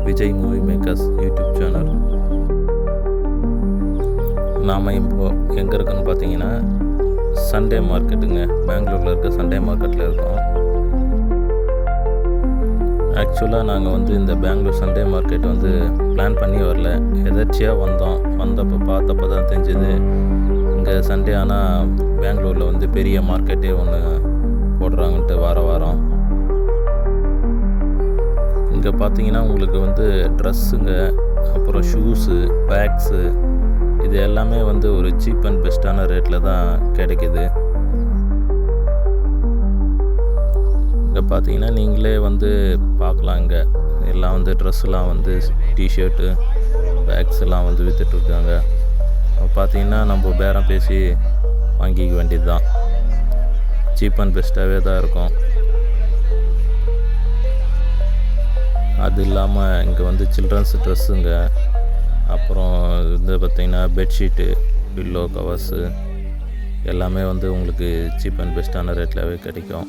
Vijay movie makers YouTube channel. நாம் இப்போ எங்கே இருக்குன்னு பார்த்தீங்கன்னா சண்டே மார்க்கெட்டுங்க. பெங்களூரில் இருக்க சண்டே மார்க்கெட்டில் இருக்கோம். ஆக்சுவலாக நாங்கள் இந்த பெங்களூர் சண்டே மார்க்கெட் பிளான் பண்ணி வரல, எதாச்சியாக வந்தப்போ பார்த்தப்போ தான் தெரிஞ்சது இங்கே சண்டே ஆனால் பெங்களூரில் பெரிய மார்க்கெட்டே ஒன்று போடுறாங்கன்ட்டு வாரம் இங்கே பார்த்தீங்கன்னா உங்களுக்கு ட்ரெஸ்ஸுங்க, அப்புறம் ஷூஸு, பேக்ஸு, இது எல்லாமே ஒரு சீப் அண்ட் பெஸ்ட்டான ரேட்டில் தான் கிடைக்கிது. இங்கே பார்த்தீங்கன்னா நீங்களே பார்க்கலாம். இங்கே எல்லாம் ட்ரெஸ்ஸெலாம் டிஷர்ட்டு, பேக்ஸ் எல்லாம் விற்றுட்ருக்காங்க. பார்த்தீங்கன்னா நம்ம பேரம் பேசி வாங்கிக்க வேண்டியது தான். சீப் அண்ட் பெஸ்ட்டாகவே தான் இருக்கும். அது இல்லாமல் இங்கே சில்ட்ரன்ஸ் ட்ரெஸ்ஸுங்க, அப்புறம் பார்த்திங்கன்னா பெட்ஷீட்டு, பில்லோ கவர்ஸு எல்லாமே உங்களுக்கு சீப் அண்ட் பெஸ்ட்டான ரேட்லவே கிடைக்கும்.